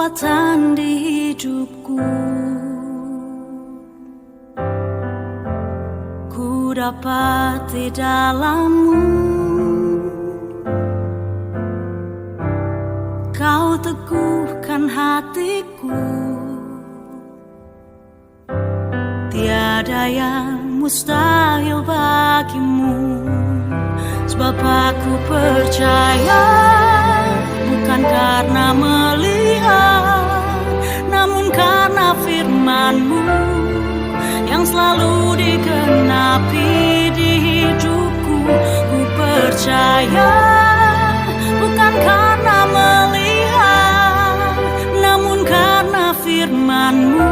kekuatan di hidupku. Ku dapat di dalam-Mu. Kau teguhkan hatiku. Tiada yang mustahil bagimu. Sebab aku percaya, bukan karena melihat, namun karena firman-Mu yang selalu digenapi di hidupku. Ku percaya, bukan karena melihat, namun karena firman-Mu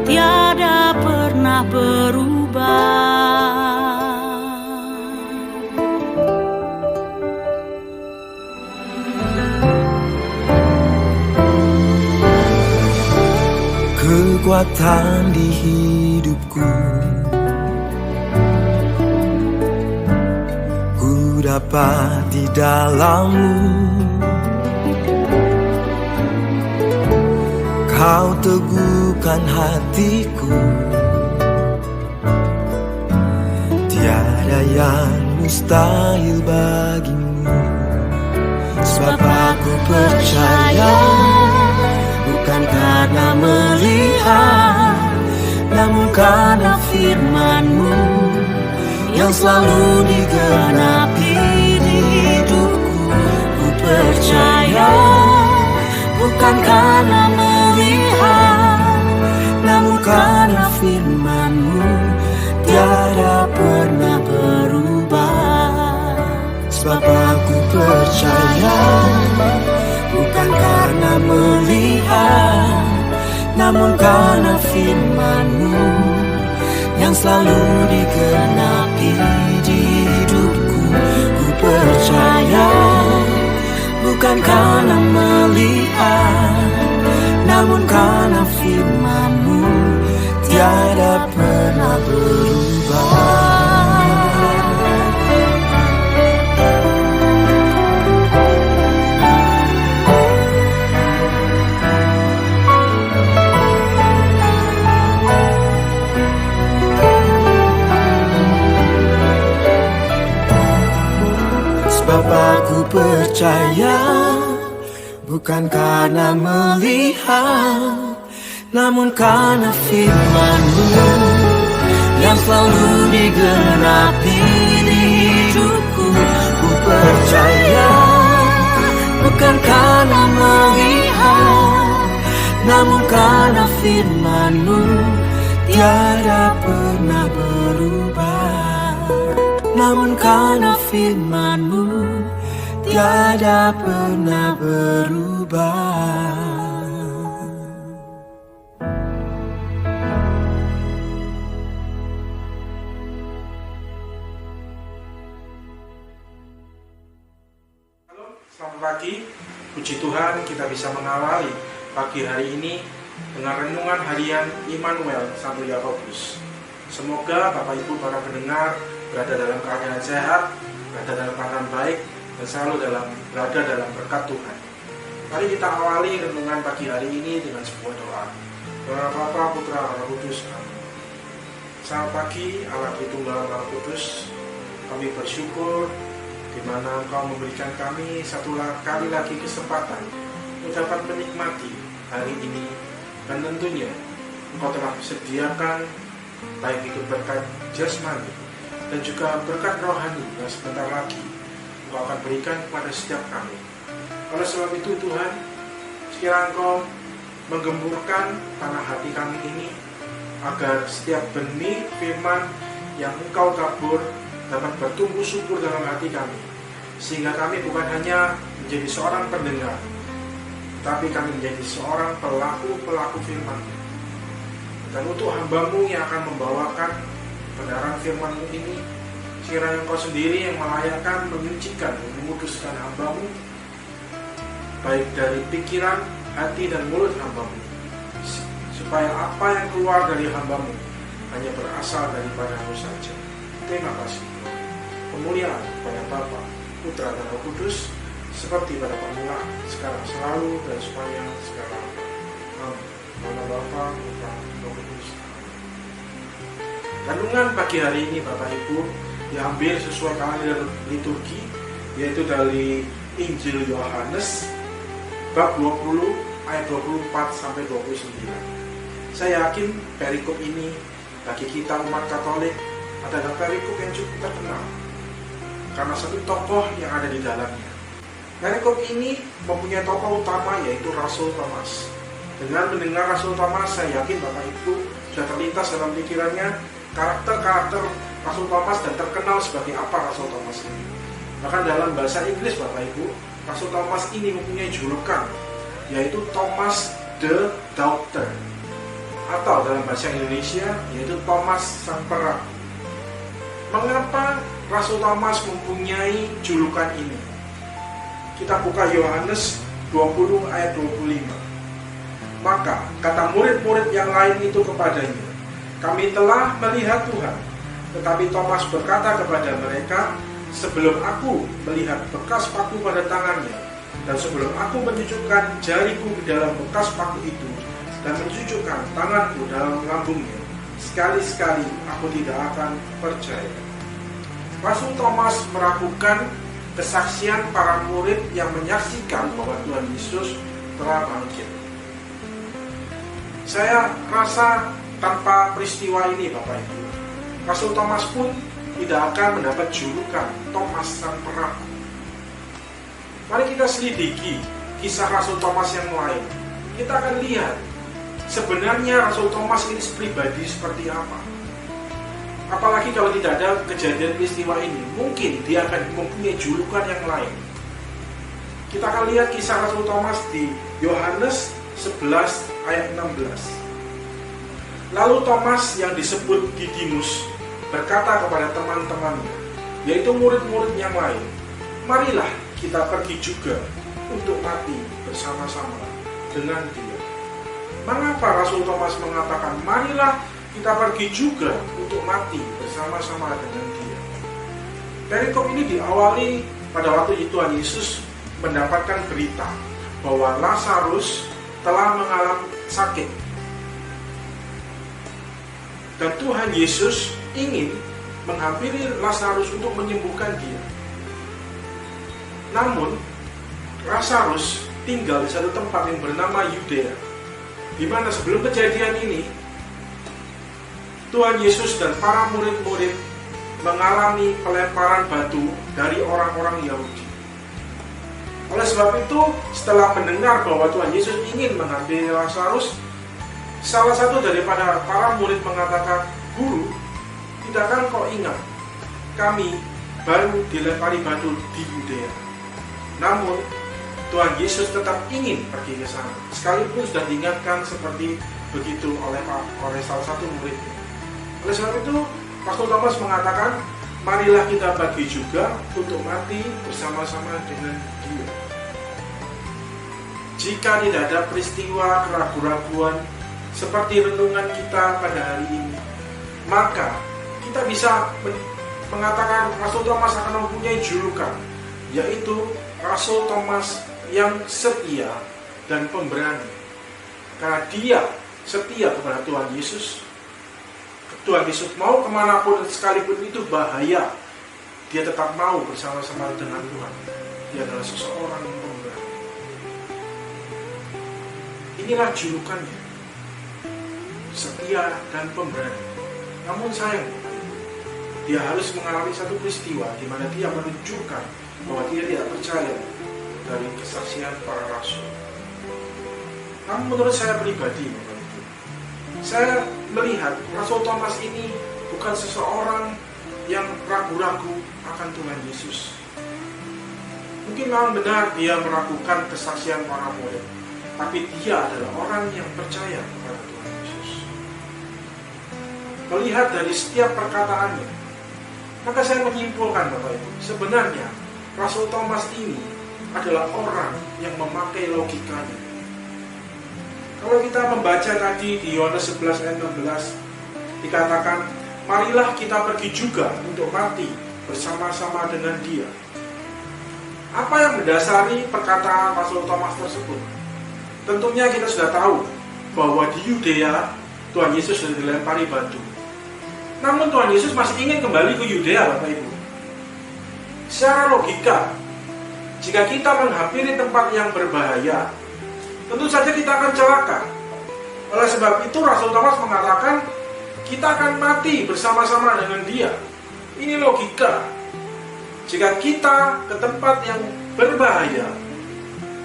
tiada pernah berubah. Kekuatan di hidupku, ku dapat di dalam-Mu. Kau teguhkan hatiku. Tiada yang mustahil bagimu. Sebab aku percaya, bukan karena melihat, namun karena firman-Mu yang selalu digenapi di hidupku. Ku percaya, bukan karena melihat, namun karena firman-Mu tiada pernah berubah. Sebab aku percaya, bukan karena melihat, namun karena firman-Mu yang selalu digenapi di hidupku. Ku percaya, bukan karena melihat, namun karena firman-Mu tiada pernah berubah. Sebab aku percaya, bukan karena melihat, namun karena firman-Mu yang selalu digenapi di hidupku. Ku percaya, bukan karena melihat, namun karena firman-Mu tiada pernah berubah. Namun karena firman-Mu tiada pernah berubah. Selamat pagi, puji Tuhan kita bisa mengawali pagi hari ini dengan renungan harian Immanuel Santo Yakobus. Semoga Bapak Ibu para pendengar berada dalam keadaan sehat, berada dalam keadaan baik, dan selalu berada dalam berkat Tuhan. Mari kita awali renungan pagi hari ini dengan sebuah doa. Doa Bapa, Putra, Roh Kudus. Amin. Selamat pagi Allah Tritunggal Maha Kudus. Kami bersyukur di mana Engkau memberikan kami satu kali lagi kesempatan untuk dapat menikmati hari ini, dan tentunya Engkau telah disediakan baik itu berkat jasmani dan juga berkat rohani yang sebentar lagi Engkau akan berikan kepada setiap kami. Oleh sebab itu Tuhan, sekiranya Engkau menggemburkan tanah hati kami ini, agar setiap benih firman yang Engkau tabur dapat bertumbuh subur dalam hati kami, sehingga kami bukan hanya menjadi seorang pendengar, tapi kami menjadi seorang pelaku firman. Dan untuk hamba-Mu yang akan membawakan kebenaran firman-Mu ini, kiranya Engkau sendiri yang melayakkan, menyucikan, menguduskan hamba-Mu, baik dari pikiran, hati, dan mulut hamba-Mu, supaya apa yang keluar dari hamba-Mu hanya berasal daripada-Mu saja. Terima kasih. Kemuliaan kepada Bapa, Putra, dan Roh Kudus, seperti pada permulaan, sekarang, selalu, dan sepanjang segala. Amin. Nama Bapa, Putra, Roh Kudus. Renungan pagi hari ini Bapak Ibu diambil sesuai kalender liturgi, yaitu dari Injil Yohanes bab 20 ayat 24 sampai 29. Saya yakin perikop ini bagi kita umat Katolik adalah perikop yang cukup terkenal karena satu tokoh yang ada di dalamnya. Perikop ini mempunyai tokoh utama, yaitu Rasul Thomas. Dengan mendengar Rasul Thomas, saya yakin Bapak Ibu sudah terlintas dalam pikirannya karakter-karakter Rasul Thomas dan terkenal sebagai apa Rasul Thomas ini. Bahkan dalam bahasa Inggris Bapak Ibu, Rasul Thomas ini mempunyai julukan, yaitu Thomas the Doubter, atau dalam bahasa Indonesia yaitu Thomas Sang Peragu. Mengapa Rasul Thomas mempunyai julukan ini? Kita buka Yohanes 20 ayat 25. Maka kata murid-murid yang lain itu kepadanya, kami telah melihat Tuhan. Tetapi Thomas berkata kepada mereka, sebelum aku melihat bekas paku pada tangannya, dan sebelum aku menunjukkan jariku di dalam bekas paku itu, dan menunjukkan tanganku dalam lambungnya, sekali-sekali aku tidak akan percaya. Rasul Thomas meragukan kesaksian para murid yang menyaksikan bahwa Tuhan Yesus telah bangkit. Saya rasa tanpa peristiwa ini Bapak Ibu, Rasul Thomas pun tidak akan mendapat julukan Thomas Sang Peragu. Mari kita selidiki kisah Rasul Thomas yang lain. Kita akan lihat sebenarnya Rasul Thomas ini pribadi seperti apa. Apalagi kalau tidak ada kejadian peristiwa ini, mungkin dia akan mempunyai julukan yang lain. Kita akan lihat kisah Rasul Thomas di Yohanes 11 ayat 16. Lalu Thomas yang disebut Didimus berkata kepada teman-temannya, yaitu murid-murid yang lain, marilah kita pergi juga untuk mati bersama-sama dengan dia. Mengapa Rasul Thomas mengatakan marilah kita pergi juga untuk mati bersama-sama dengan dia? Perikop ini diawali pada waktu Tuhan Yesus mendapatkan berita bahwa Lazarus telah mengalami sakit. Dan Tuhan Yesus ingin menghampiri Lazarus untuk menyembuhkan dia. Namun, Lazarus tinggal di satu tempat yang bernama Yudea, di mana sebelum kejadian ini, Tuhan Yesus dan para murid-murid mengalami pelemparan batu dari orang-orang Yahudi. Oleh sebab itu, setelah mendengar bahwa Tuhan Yesus ingin menghampiri Lazarus, salah satu daripada para murid mengatakan, Guru, tidakkah kau ingat, kami baru dilempari batu di Yudea. Namun, Tuhan Yesus tetap ingin pergi ke sana, sekalipun sudah diingatkan seperti begitu oleh salah satu muridnya. Oleh sebab itu, Rasul Thomas mengatakan, marilah kita pergi juga untuk mati bersama-sama dengan dia. Jika tidak ada peristiwa keraguan-raguan seperti renungan kita pada hari ini, maka kita bisa mengatakan Rasul Thomas akan mempunyai julukan, yaitu Rasul Thomas yang setia dan pemberani. Karena dia setia kepada Tuhan Yesus. Tuhan Yesus mau kemanapun, sekalipun itu bahaya, dia tetap mau bersama-sama dengan Tuhan. Dia adalah seseorang yang pemberani. Inilah julukannya, setia dan pemberani. Namun sayang, dia harus mengalami satu peristiwa di mana dia menunjukkan bahwa dia tidak percaya dari kesaksian para rasul. Namun menurut saya pribadi, saya melihat Rasul Thomas ini bukan seseorang yang ragu-ragu akan Tuhan Yesus. Mungkin memang benar dia meragukan kesaksian para murid, tapi dia adalah orang yang percaya kepada Tuhan Yesus. Melihat dari setiap perkataannya, maka saya menyimpulkan Bapak Ibu, sebenarnya Rasul Thomas ini adalah orang yang memakai logikanya. Kalau kita membaca tadi di Yohanes 11 ayat 16, dikatakan, marilah kita pergi juga untuk mati bersama-sama dengan dia. Apa yang mendasari perkataan Rasul Thomas tersebut? Tentunya kita sudah tahu bahwa di Yudea Tuhan Yesus sudah dilempari batu. Namun Tuhan Yesus masih ingin kembali ke Yudea, Bapak Ibu. Secara logika, jika kita menghampiri tempat yang berbahaya, tentu saja kita akan celaka. Oleh sebab itu Rasul Thomas mengatakan kita akan mati bersama-sama dengan dia. Ini logika. Jika kita ke tempat yang berbahaya,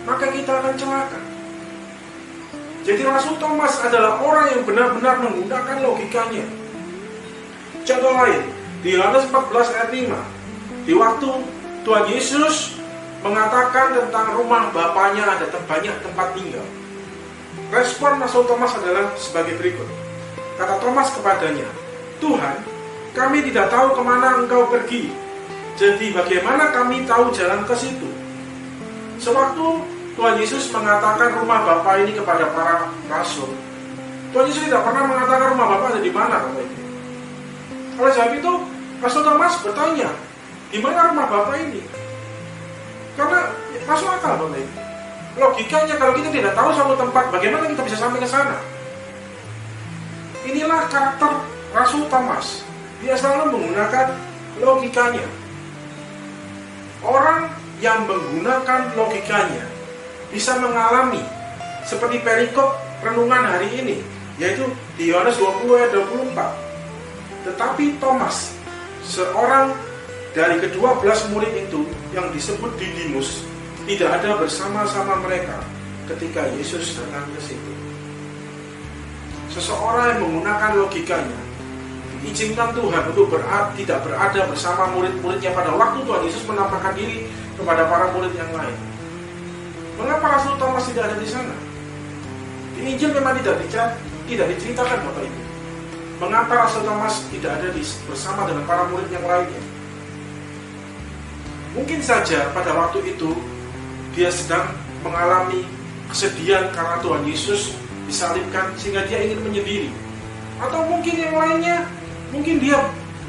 maka kita akan celaka. Jadi Rasul Thomas adalah orang yang benar-benar menggunakan logikanya. Contoh lain, di Yohanes 14 ayat 5, di waktu Tuhan Yesus mengatakan tentang rumah Bapaknya ada banyak tempat tinggal, respon Rasul Thomas adalah sebagai berikut. Kata Thomas kepadanya, Tuhan, kami tidak tahu kemana engkau pergi. Jadi bagaimana kami tahu jalan ke situ? Sewaktu Tuhan Yesus mengatakan rumah Bapa ini kepada para rasul, Tuhan Yesus tidak pernah mengatakan rumah Bapa ada di mana, Bapak Ibu. Oleh sebab itu, Rasul Thomas bertanya, di mana rumah Bapa ini? Karena masuk akal, Bapak Ibu. Logikanya kalau kita tidak tahu suatu tempat, bagaimana kita bisa sampai ke sana? Inilah karakter Rasul Thomas. Dia selalu menggunakan logikanya. Orang yang menggunakan logikanya bisa mengalami seperti perikop renungan hari ini, yaitu di Yohanes 20 ayat 24. Tetapi Thomas, seorang dari ke-12 murid itu yang disebut Didimus, tidak ada bersama-sama mereka ketika Yesus datang ke situ. Seseorang yang menggunakan logikanya diizinkan Tuhan untuk tidak berada bersama murid-muridnya pada waktu Tuhan Yesus menampakkan diri kepada para murid yang lain. Mengapa Rasul Thomas tidak ada di sana? Di Injil memang tidak diceritakan, Bapak Ibu. Mengapa Rasul Thomas tidak ada bersama dengan para murid yang lainnya? Mungkin saja pada waktu itu dia sedang mengalami kesedihan karena Tuhan Yesus disalibkan sehingga dia ingin menyendiri. Atau mungkin yang lainnya, mungkin dia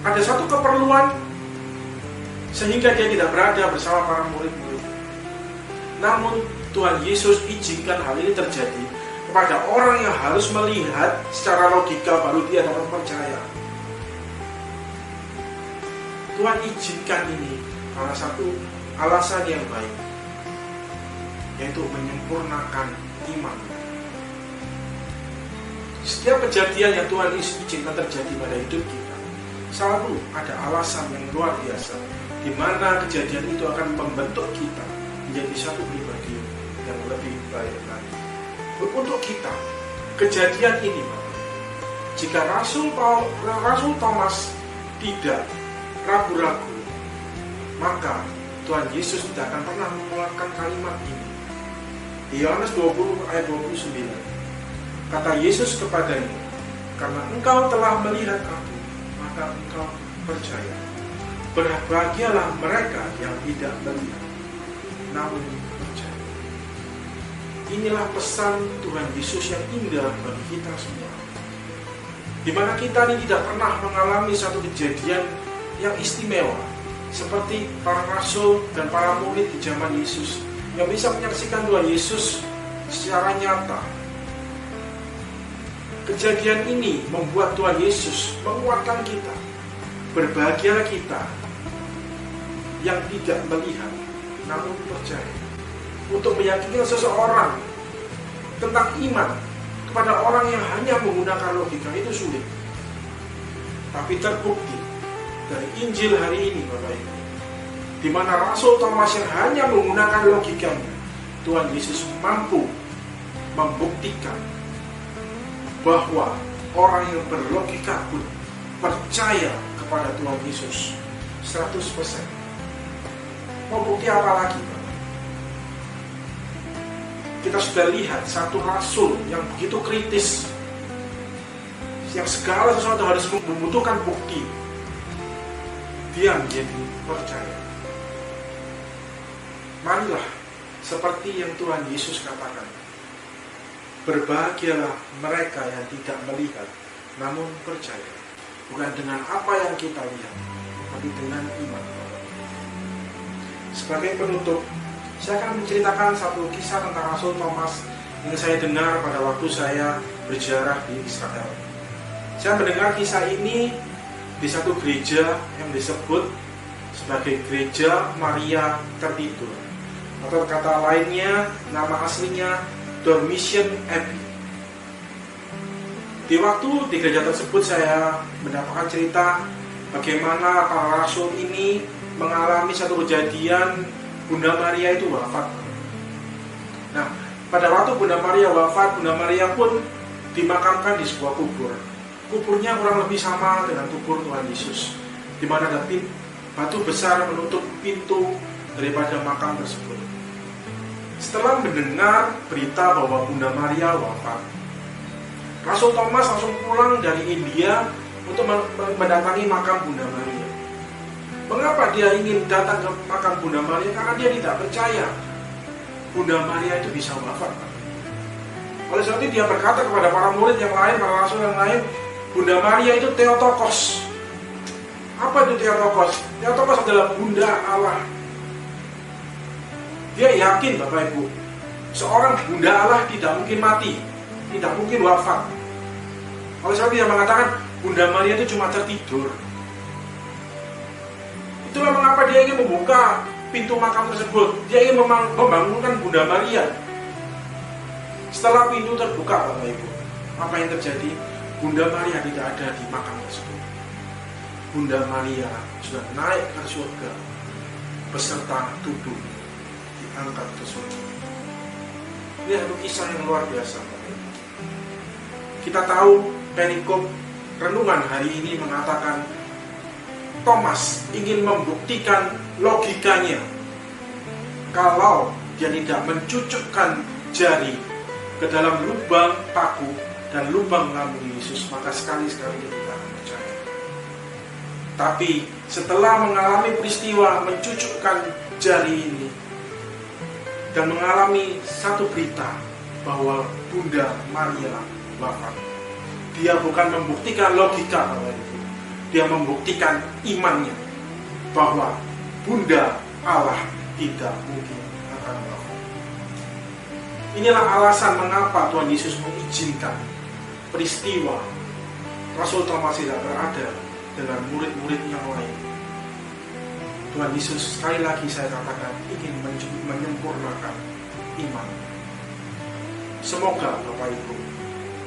ada satu keperluan sehingga dia tidak berada bersama para murid-murid. Namun Tuhan Yesus izinkan hal ini terjadi kepada orang yang harus melihat secara logika baru dia dapat percaya. Tuhan izinkan ini karena satu alasan yang baik, yaitu menyempurnakan iman. Setiap kejadian yang Tuhan izinkan terjadi pada hidup kita selalu ada alasan yang luar biasa, di mana kejadian itu akan membentuk kita menjadi satu pribadi yang lebih baik lagi. Untuk kita, kejadian ini, jika Rasul Thomas tidak ragu-ragu, maka Tuhan Yesus tidak akan pernah mengeluarkan kalimat ini. Di Yohanes 20 ayat 29, kata Yesus kepadanya, karena engkau telah melihat aku, maka engkau percaya. Berbahagialah mereka yang tidak melihat, namun percaya. Inilah pesan Tuhan Yesus yang indah bagi kita semua, di mana kita ini tidak pernah mengalami satu kejadian yang istimewa seperti para rasul dan para murid di zaman Yesus yang bisa menyaksikan Tuhan Yesus secara nyata. Kejadian ini membuat Tuhan Yesus menguatkan kita. Berbahagialah kita yang tidak melihat namun percaya. Untuk meyakinkan seseorang tentang iman kepada orang yang hanya menggunakan logika itu sulit. Tapi terbukti dari Injil hari ini, Bapak Ibu, di mana Rasul Thomas yang hanya menggunakan logikanya, Tuhan Yesus mampu membuktikan bahwa orang yang berlogika pun percaya kepada Tuhan Yesus 100%. Mau bukti apa lagi, Bapak? Kita sudah lihat satu rasul yang begitu kritis, yang segala sesuatu harus membutuhkan bukti, dia menjadi percaya. Marilah seperti yang Tuhan Yesus katakan, berbahagialah mereka yang tidak melihat namun percaya. Bukan dengan apa yang kita lihat, tapi dengan iman. Sebagai penutup, saya akan menceritakan satu kisah tentang Rasul Thomas yang saya dengar pada waktu saya berziarah di Israel. Saya mendengar kisah ini di satu gereja yang disebut sebagai Gereja Maria Tertidur, atau kata lainnya, nama aslinya Dormition Abbey. Di waktu di gereja tersebut saya mendapatkan cerita bagaimana para rasul ini mengalami satu kejadian Bunda Maria itu wafat. Nah, pada waktu Bunda Maria wafat, Bunda Maria pun dimakamkan di sebuah kubur. Kuburnya kurang lebih sama dengan kubur Tuhan Yesus, di mana ada batu besar menutup pintu daripada makam tersebut. Setelah mendengar berita bahwa Bunda Maria wafat, Rasul Thomas langsung pulang dari India untuk mendatangi makam Bunda Maria. Mengapa dia ingin datang ke makam Bunda Maria? Karena dia tidak percaya Bunda Maria itu bisa wafat. Oleh sebab itu dia berkata kepada para murid yang lain, para rasul yang lain, Bunda Maria itu Theotokos. Apa itu Theotokos? Theotokos adalah Bunda Allah. Dia yakin, Bapak Ibu, seorang Bunda Allah tidak mungkin mati, tidak mungkin wafat. Oleh sebab itu dia mengatakan Bunda Maria itu cuma tertidur. Itulah mengapa dia ingin membuka pintu makam tersebut. Dia ingin membangunkan Bunda Maria. Setelah pintu terbuka, Bapak Ibu, apa yang terjadi? Bunda Maria tidak ada di makam tersebut. Bunda Maria sudah naik ke surga beserta tubuh, diangkat ke surga. Ini satu kisah yang luar biasa, Bapak Ibu. Kita tahu perikop renungan hari ini mengatakan Thomas ingin membuktikan logikanya. Kalau dia tidak mencucukkan jari ke dalam lubang paku dan lubang lambung Yesus, maka sekali-sekali dia tidak akan percaya. Tapi setelah mengalami peristiwa mencucukkan jari ini dan mengalami satu berita bahwa Bunda Maria wafat, dia bukan membuktikan logika, dia membuktikan imannya bahwa Bunda Allah tidak mungkin akan wafat. Inilah alasan mengapa Tuhan Yesus mengizinkan peristiwa Rasul Thomas tidak berada dengan murid-murid yang lain. Tuhan Yesus, sekali lagi saya katakan, ingin menyempurnakan iman. Semoga Bapak Ibu,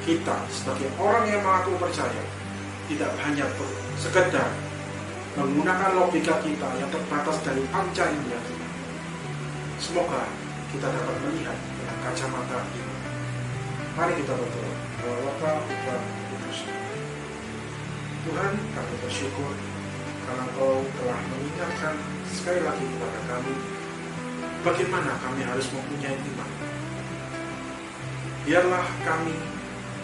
kita sebagai orang yang mengaku percaya tidak hanya sekedar menggunakan logika kita yang terbatas dari panca indera kita. Semoga kita dapat melihat dengan kacamata iman. Mari kita berdoa. Bapa, Putra, Kudus. Tuhan, kami bersyukur karena Engkau telah mengingatkan sekali lagi kepada kami bagaimana kami harus mempunyai iman. Biarlah kami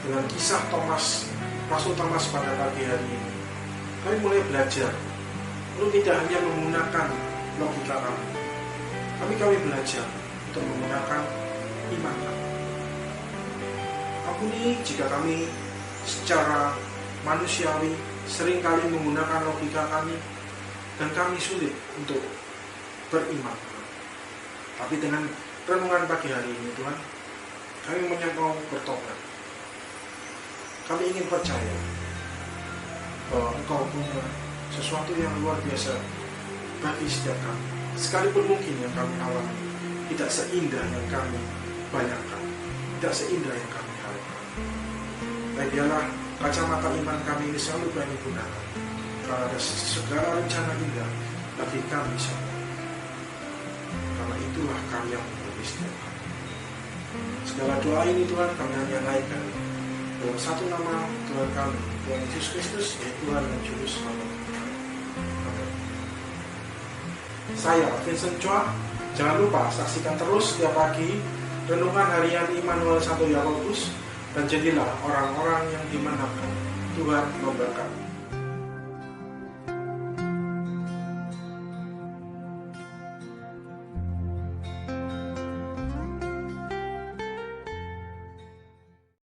dengan kisah Thomas, Rasul Thomas pada pagi hari ini, kami mulai belajar untuk tidak hanya menggunakan logika kami, tapi kami belajar untuk menggunakan iman kami. Ampuni jika kami secara manusiawi seringkali menggunakan logika kami dan kami sulit untuk beriman. Tapi dengan renungan pagi hari ini, Tuhan, kami mau bertobat. Kami ingin percaya bahwa Engkau punya sesuatu yang luar biasa bagi setiap kami. Sekalipun mungkin yang kami alami tidak seindah yang kami bayangkan, tidak seindah yang kami harapkan. Tapi biarlah kacamata iman kami ini selalu kami gunakan, karena ada segala rencana indah bagi kami semua. Karena itulah karya bagi setiap kami. Segala doa ini Tuhan kami hanya naikkan dalam satu nama Tuhan kami, Tuhan Yesus Kristus, yaitu Tuhan dan Juru Selamat. Amin. Saya Vincent Chua. Jangan lupa saksikan terus setiap pagi renungan harian Immanuel Santo Yakobus, dan jadilah orang-orang yang dimenangkan. Tuhan memberkati.